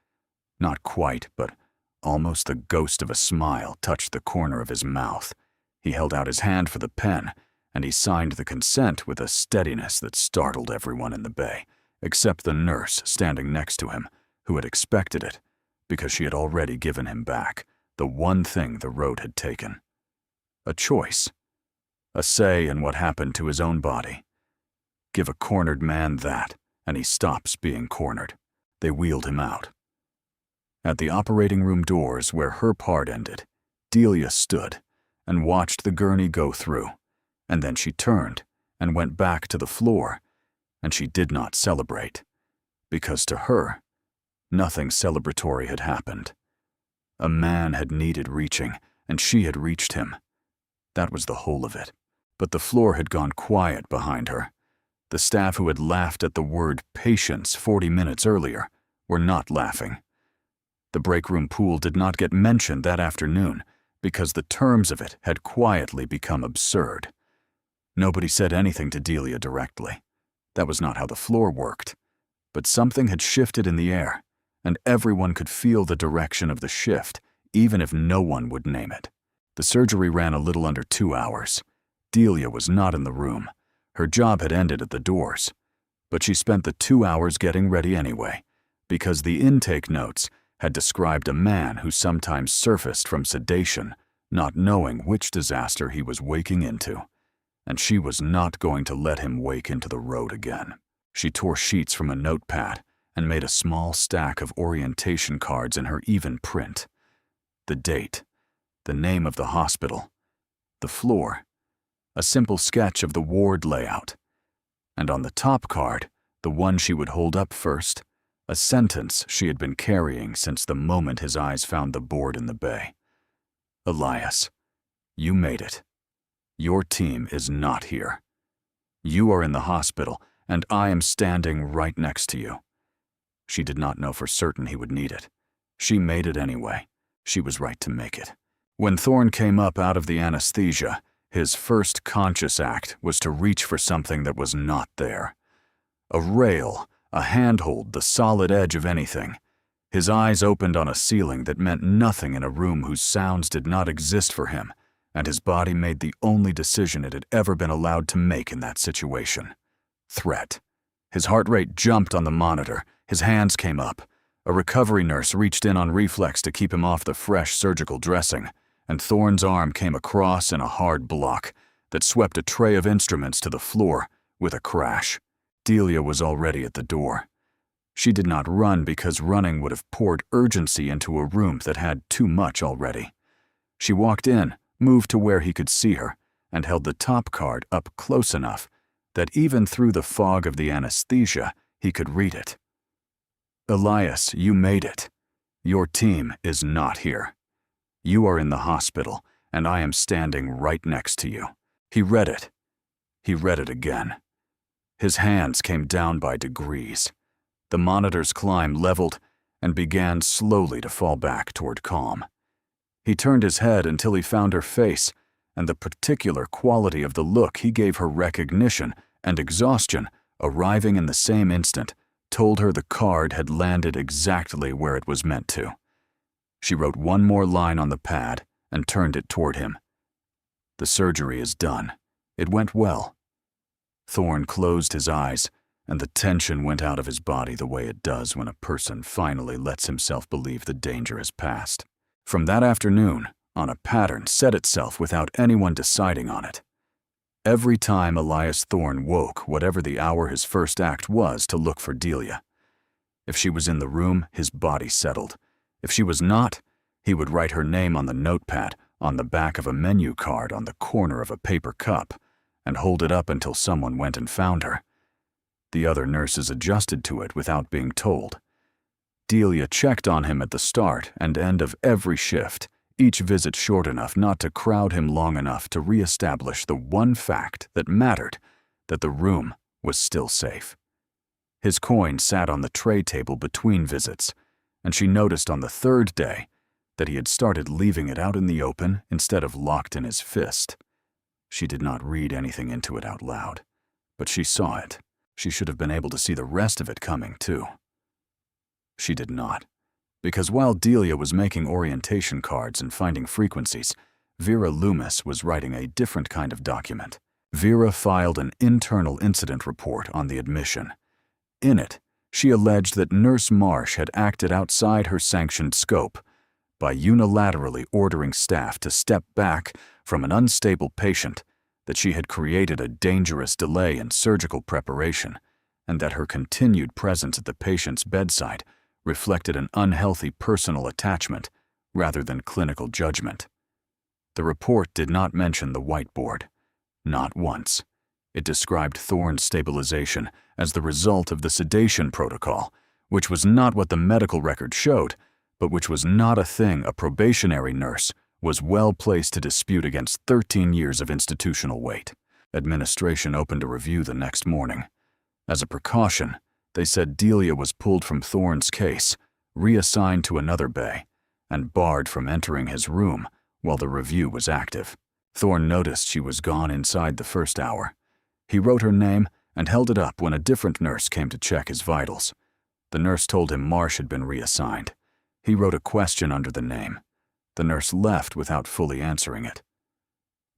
not quite, but almost the ghost of a smile touched the corner of his mouth. He held out his hand for the pen, and he signed the consent with a steadiness that startled everyone in the bay, except the nurse standing next to him, who had expected it, because she had already given him back the one thing the road had taken. A choice. A say in what happened to his own body. Give a cornered man that, and he stops being cornered. They wheeled him out. At the operating room doors where her part ended, Delia stood and watched the gurney go through, and then she turned and went back to the floor, and she did not celebrate, because to her, nothing celebratory had happened. A man had needed reaching, and she had reached him. That was the whole of it. But the floor had gone quiet behind her. The staff who had laughed at the word patience 40 minutes earlier were not laughing. The break room pool did not get mentioned that afternoon because the terms of it had quietly become absurd. Nobody said anything to Delia directly. That was not how the floor worked. But something had shifted in the air, and everyone could feel the direction of the shift, even if no one would name it. The surgery ran a little under 2 hours. Delia was not in the room. Her job had ended at the doors. But she spent the 2 hours getting ready anyway, because the intake notes had described a man who sometimes surfaced from sedation, not knowing which disaster he was waking into. And she was not going to let him wake into the road again. She tore sheets from a notepad and made a small stack of orientation cards in her even print. The date, the name of the hospital, the floor, a simple sketch of the ward layout, and on the top card, the one she would hold up first, a sentence she had been carrying since the moment his eyes found the board in the bay. "Elias, you made it. Your team is not here. You are in the hospital, and I am standing right next to you." She did not know for certain he would need it. She made it anyway. She was right to make it. When Thorne came up out of the anesthesia, his first conscious act was to reach for something that was not there. A rail, a handhold, the solid edge of anything. His eyes opened on a ceiling that meant nothing in a room whose sounds did not exist for him, and his body made the only decision it had ever been allowed to make in that situation. Threat. His heart rate jumped on the monitor. His hands came up. A recovery nurse reached in on reflex to keep him off the fresh surgical dressing, and Thorne's arm came across in a hard block that swept a tray of instruments to the floor with a crash. Delia was already at the door. She did not run because running would have poured urgency into a room that had too much already. She walked in, moved to where he could see her, and held the top card up close enough that even through the fog of the anesthesia, he could read it. "Elias, you made it. Your team is not here." You are in the hospital, and I am standing right next to you." He read it. He read it again. His hands came down by degrees. The monitor's climb leveled and began slowly to fall back toward calm. He turned his head until he found her face, and the particular quality of the look he gave her recognition and exhaustion, arriving in the same instant, told her the card had landed exactly where it was meant to. She wrote one more line on the pad and turned it toward him. "The surgery is done. It went well." Thorne closed his eyes, and the tension went out of his body the way it does when a person finally lets himself believe the danger is past. From that afternoon, on a pattern set itself without anyone deciding on it. Every time Elias Thorne woke, whatever the hour his first act was to look for Delia. If she was in the room, his body settled. If she was not, he would write her name on the notepad, on the back of a menu card on the corner of a paper cup, and hold it up until someone went and found her. The other nurses adjusted to it without being told. Delia checked on him at the start and end of every shift, each visit short enough not to crowd him long enough to reestablish the one fact that mattered, that the room was still safe. His coin sat on the tray table between visits, and she noticed on the third day that he had started leaving it out in the open instead of locked in his fist. She did not read anything into it out loud, but she saw it. She should have been able to see the rest of it coming, too. She did not, because while Delia was making orientation cards and finding frequencies, Vera Loomis was writing a different kind of document. Vera filed an internal incident report on the admission. In it, she alleged that Nurse Marsh had acted outside her sanctioned scope by unilaterally ordering staff to step back from an unstable patient, that she had created a dangerous delay in surgical preparation, and that her continued presence at the patient's bedside reflected an unhealthy personal attachment rather than clinical judgment. The report did not mention the whiteboard. Not once. It described Thorne's stabilization as the result of the sedation protocol, which was not what the medical record showed, but which was not a thing a probationary nurse was well placed to dispute against 13 years of institutional wait. Administration opened a review the next morning. As a precaution, they said Delia was pulled from Thorne's case, reassigned to another bay, and barred from entering his room while the review was active. Thorne noticed she was gone inside the first hour. He wrote her name and held it up when a different nurse came to check his vitals. The nurse told him Marsh had been reassigned. He wrote a question under the name. The nurse left without fully answering it.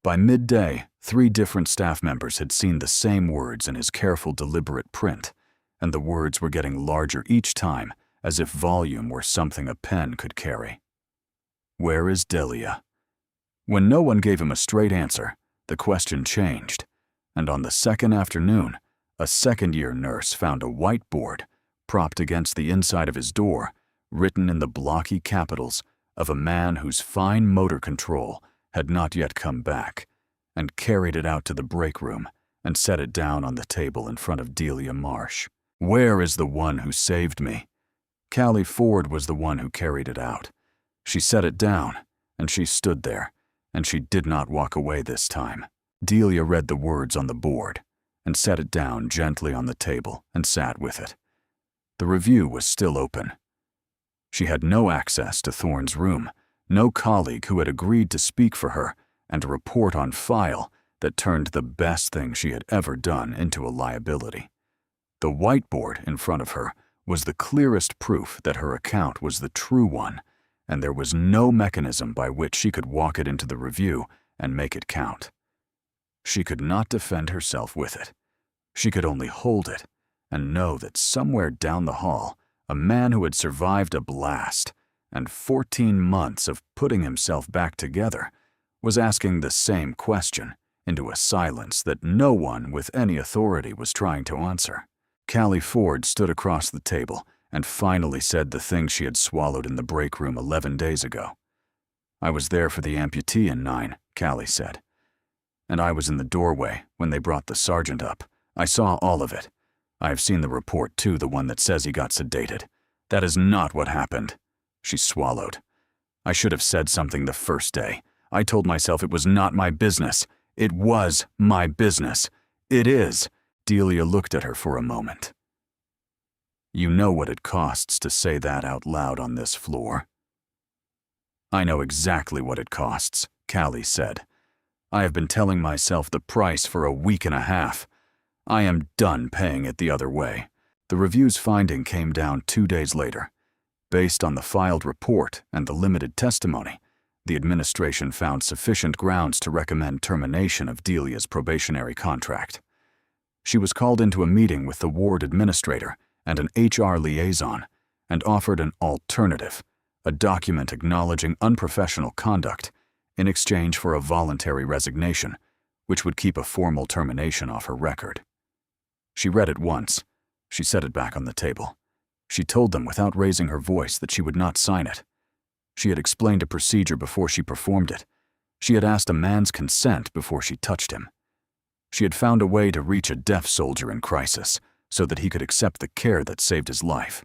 By midday, 3 different staff members had seen the same words in his careful, deliberate print, and the words were getting larger each time, as if volume were something a pen could carry. "Where is Delia?" When no one gave him a straight answer, the question changed, and on the second afternoon, a second-year nurse found a whiteboard propped against the inside of his door, written in the blocky capitals of a man whose fine motor control had not yet come back, and carried it out to the break room and set it down on the table in front of Delia Marsh. "Where is the one who saved me?" Callie Ford was the one who carried it out. She set it down, and she stood there, and she did not walk away this time. Delia read the words on the board and set it down gently on the table and sat with it. The review was still open. She had no access to Thorne's room, no colleague who had agreed to speak for her, and a report on file that turned the best thing she had ever done into a liability. The whiteboard in front of her was the clearest proof that her account was the true one, and there was no mechanism by which she could walk it into the review and make it count. She could not defend herself with it. She could only hold it and know that somewhere down the hall, a man who had survived a blast and 14 months of putting himself back together was asking the same question into a silence that no one with any authority was trying to answer. Callie Ford stood across the table and finally said the thing she had swallowed in the break room 11 days ago. "I was there for the amputee in 9, Callie said. "And I was in the doorway when they brought the sergeant up. I saw all of it. I have seen the report too, the one that says he got sedated. That is not what happened." She swallowed. I should have said something the first day. I told myself it was not my business. It was my business. It is. Delia looked at her for a moment. You know what it costs to say that out loud on this floor. I know exactly what it costs, Callie said. I have been telling myself the price for a week and a half. I am done paying it the other way. The review's finding came down 2 days later. Based on the filed report and the limited testimony, the administration found sufficient grounds to recommend termination of Delia's probationary contract. She was called into a meeting with the ward administrator and an HR liaison and offered an alternative, a document acknowledging unprofessional conduct in exchange for a voluntary resignation, which would keep a formal termination off her record. She read it once. She set it back on the table. She told them without raising her voice that she would not sign it. She had explained a procedure before she performed it. She had asked a man's consent before she touched him. She had found a way to reach a deaf soldier in crisis so that he could accept the care that saved his life.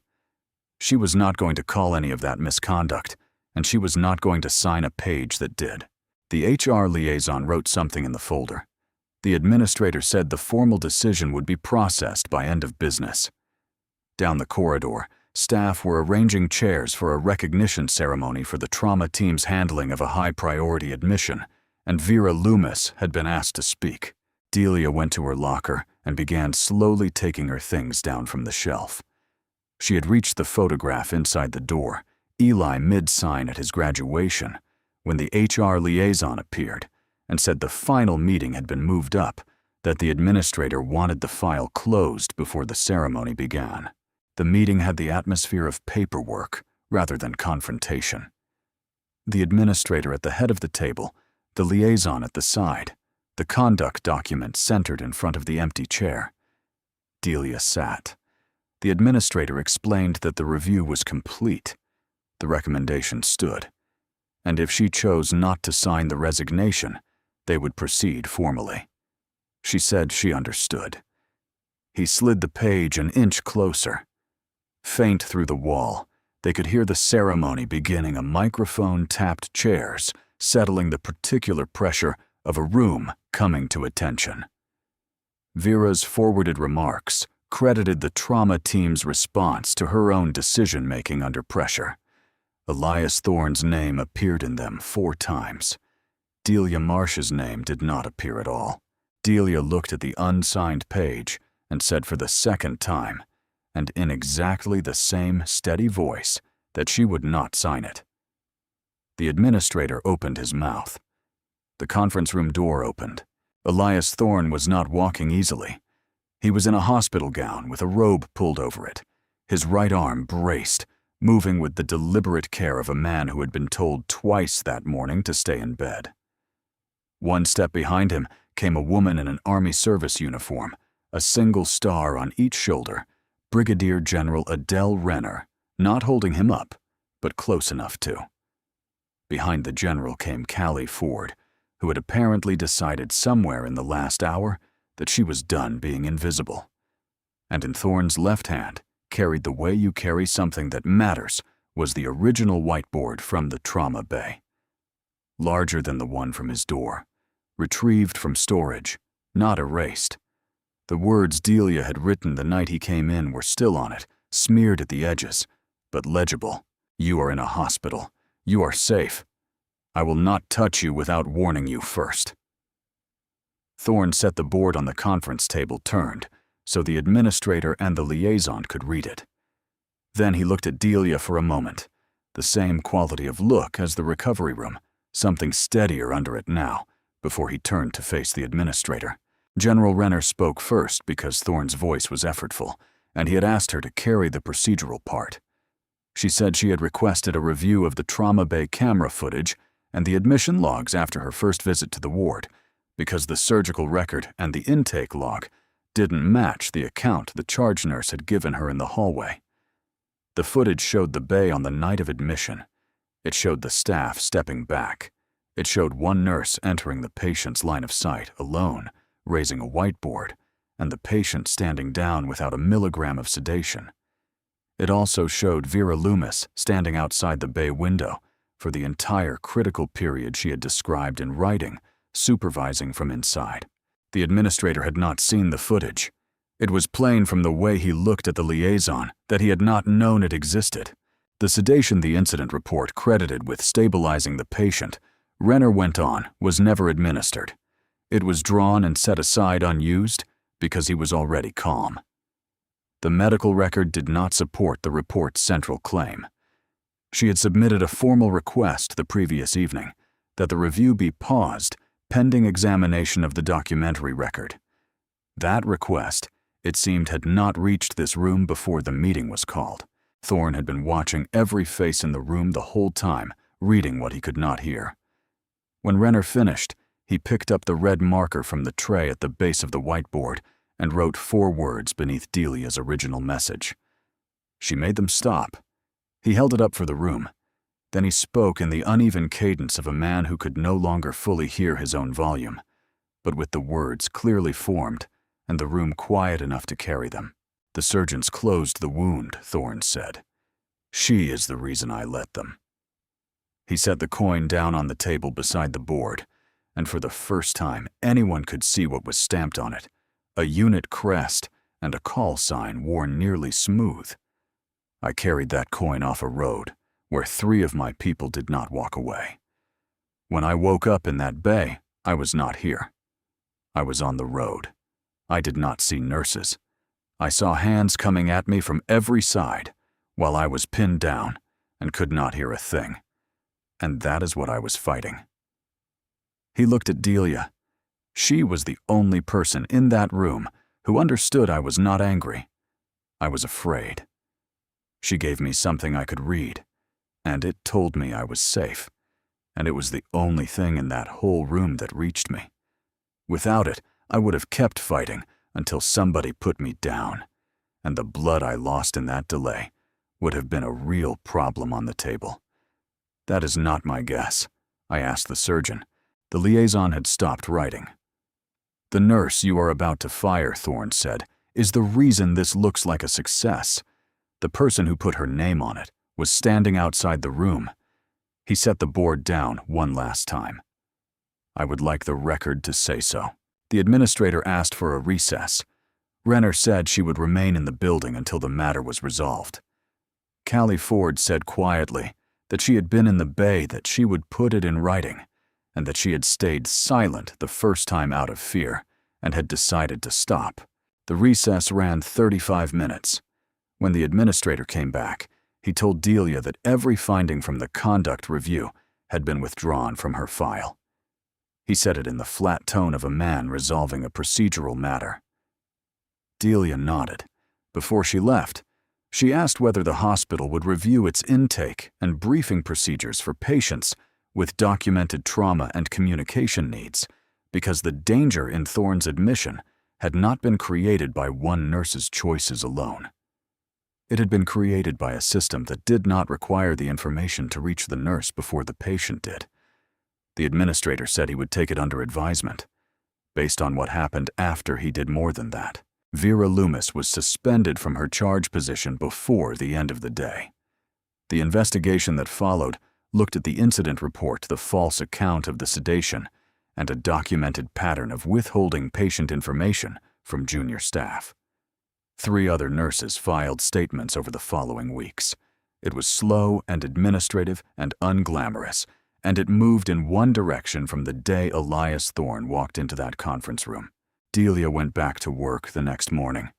She was not going to call any of that misconduct, and she was not going to sign a page that did. The HR liaison wrote something in the folder. The administrator said the formal decision would be processed by end of business. Down the corridor, staff were arranging chairs for a recognition ceremony for the trauma team's handling of a high-priority admission, and Vera Loomis had been asked to speak. Delia went to her locker and began slowly taking her things down from the shelf. She had reached the photograph inside the door, Eli mid-sign at his graduation, when the HR liaison appeared and said the final meeting had been moved up, that the administrator wanted the file closed before the ceremony began. The meeting had the atmosphere of paperwork rather than confrontation. The administrator at the head of the table, the liaison at the side, the conduct document centered in front of the empty chair. Delia sat. The administrator explained that the review was complete. The recommendation stood, and if she chose not to sign the resignation, they would proceed formally. She said she understood. He slid the page an inch closer. Faint through the wall, they could hear the ceremony beginning, a microphone-tapped chairs, settling the particular pressure of a room coming to attention. Vera's forwarded remarks credited the trauma team's response to her own decision-making under pressure. Elias Thorne's name appeared in them 4 times. Delia Marsh's name did not appear at all. Delia looked at the unsigned page and said for the 2nd time, and in exactly the same steady voice, that she would not sign it. The administrator opened his mouth. The conference room door opened. Elias Thorne was not walking easily. He was in a hospital gown with a robe pulled over it, his right arm braced, moving with the deliberate care of a man who had been told twice that morning to stay in bed. 1 step behind him came a woman in an Army service uniform, a single star on each shoulder, Brigadier General Adele Renner, not holding him up, but close enough to. Behind the general came Callie Ford, who had apparently decided somewhere in the last hour that she was done being invisible. And in Thorne's left hand, carried the way you carry something that matters, was the original whiteboard from the trauma bay. Larger than the one from his door, retrieved from storage, not erased. The words Delia had written the night he came in were still on it, smeared at the edges, but legible. You are in a hospital. You are safe. I will not touch you without warning you first. Thorne set the board on the conference table turned, so the administrator and the liaison could read it. Then he looked at Delia for a moment, the same quality of look as the recovery room, something steadier under it now, before he turned to face the administrator. General Renner spoke first because Thorne's voice was effortful, and he had asked her to carry the procedural part. She said she had requested a review of the trauma bay camera footage and the admission logs after her first visit to the ward, because the surgical record and the intake log didn't match the account the charge nurse had given her in the hallway. The footage showed the bay on the night of admission. It showed the staff stepping back. It showed one nurse entering the patient's line of sight alone, raising a whiteboard, and the patient standing down without a milligram of sedation. It also showed Vera Loomis standing outside the bay window, for the entire critical period she had described in writing, supervising from inside. The administrator had not seen the footage. It was plain from the way he looked at the liaison that he had not known it existed. The sedation the incident report credited with stabilizing the patient, Renner went on, was never administered. It was drawn and set aside unused because he was already calm. The medical record did not support the report's central claim. She had submitted a formal request the previous evening that the review be paused pending examination of the documentary record. That request, it seemed, had not reached this room before the meeting was called. Thorne had been watching every face in the room the whole time, reading what he could not hear. When Renner finished, he picked up the red marker from the tray at the base of the whiteboard and wrote 4 words beneath Delia's original message. She made them stop. He held it up for the room. Then he spoke in the uneven cadence of a man who could no longer fully hear his own volume, but with the words clearly formed and the room quiet enough to carry them. "The surgeons closed the wound," Thorne said. "She is the reason I let them." He set the coin down on the table beside the board, and for the first time anyone could see what was stamped on it, a unit crest and a call sign worn nearly smooth. "I carried that coin off a road where 3 of my people did not walk away. When I woke up in that bay, I was not here. I was on the road. I did not see nurses. I saw hands coming at me from every side while I was pinned down and could not hear a thing. And that is what I was fighting." He looked at Delia. She was the only person in that room who understood I was not angry. I was afraid. She gave me something I could read, and it told me I was safe, and it was the only thing in that whole room that reached me. Without it, I would have kept fighting until somebody put me down, and the blood I lost in that delay would have been a real problem on the table. "That is not my guess," I asked the surgeon. The liaison had stopped writing. "The nurse you are about to fire," Thorne said, "is the reason this looks like a success. The person who put her name on it was standing outside the room." He set the board down one last time. "I would like the record to say so." The administrator asked for a recess. Renner said she would remain in the building until the matter was resolved. Callie Ford said quietly that she had been in the bay, that she would put it in writing, and that she had stayed silent the first time out of fear and had decided to stop. The recess ran 35 minutes. When the administrator came back, he told Delia that every finding from the conduct review had been withdrawn from her file. He said it in the flat tone of a man resolving a procedural matter. Delia nodded. Before she left, she asked whether the hospital would review its intake and briefing procedures for patients with documented trauma and communication needs, because the danger in Thorne's admission had not been created by one nurse's choices alone. It had been created by a system that did not require the information to reach the nurse before the patient did. The administrator said he would take it under advisement. Based on what happened after he did more than that, Vera Loomis was suspended from her charge position before the end of the day. The investigation that followed looked at the incident report, the false account of the sedation, and a documented pattern of withholding patient information from junior staff. 3 other nurses filed statements over the following weeks. It was slow and administrative and unglamorous, and it moved in one direction from the day Elias Thorne walked into that conference room. Delia went back to work the next morning.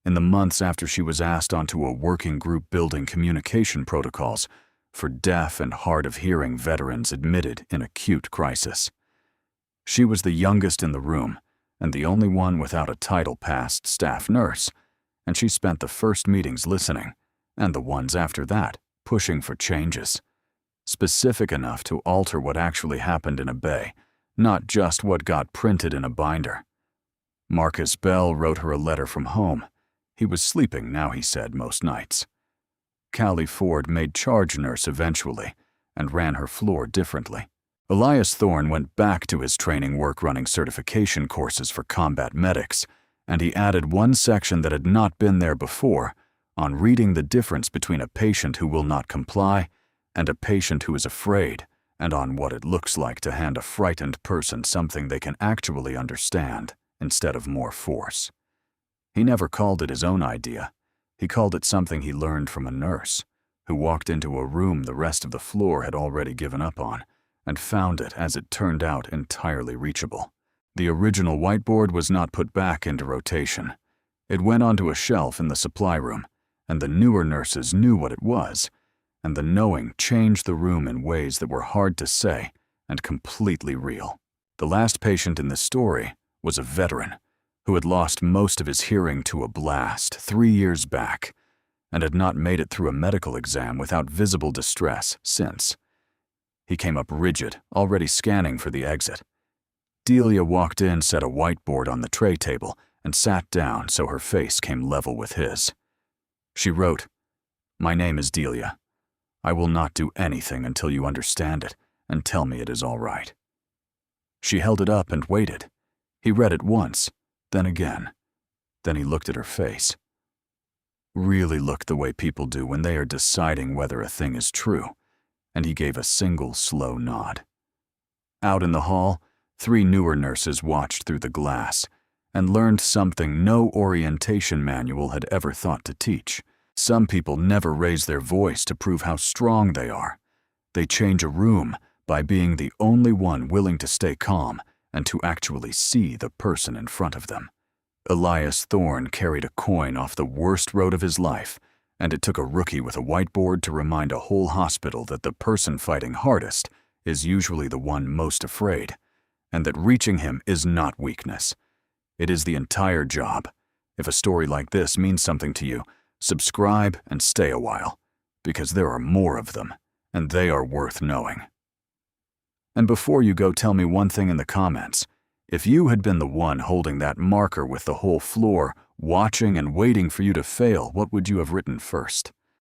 In the months after she was asked onto a working group building communication protocols for deaf and hard of hearing veterans admitted in acute crisis. She was the youngest in the room and the only one without a title past staff nurse, and she spent the first meetings listening, and the ones after that pushing for changes, specific enough to alter what actually happened in a bay, not just what got printed in a binder. Marcus Bell wrote her a letter from home. He was sleeping now, he said, most nights. Callie Ford made charge nurse eventually and ran her floor differently. Elias Thorne went back to his training work running certification courses for combat medics, and he added one section that had not been there before on reading the difference between a patient who will not comply and a patient who is afraid, and on what it looks like to hand a frightened person something they can actually understand instead of more force. He never called it his own idea. He called it something he learned from a nurse, who walked into a room the rest of the floor had already given up on, and found it, as it turned out, entirely reachable. The original whiteboard was not put back into rotation. It went onto a shelf in the supply room, and the newer nurses knew what it was, and the knowing changed the room in ways that were hard to say and completely real. The last patient in the story was a veteran who had lost most of his hearing to a blast 3 years back and had not made it through a medical exam without visible distress since. He came up rigid, already scanning for the exit. Delia walked in, set a whiteboard on the tray table, and sat down so her face came level with his. She wrote, "My name is Delia. I will not do anything until you understand it and tell me it is all right." She held it up and waited. He read it once, then again. Then he looked at her face. Really looked the way people do when they are deciding whether a thing is true, and he gave a single slow nod. Out in the hall, 3 newer nurses watched through the glass and learned something no orientation manual had ever thought to teach. Some people never raise their voice to prove how strong they are. They change a room by being the only one willing to stay calm and to actually see the person in front of them. Elias Thorne carried a coin off the worst road of his life, and it took a rookie with a whiteboard to remind a whole hospital that the person fighting hardest is usually the one most afraid, and that reaching him is not weakness. It is the entire job. If a story like this means something to you, subscribe and stay a while, because there are more of them, and they are worth knowing. And before you go, tell me one thing in the comments. If you had been the one holding that marker with the whole floor, watching and waiting for you to fail, what would you have written first?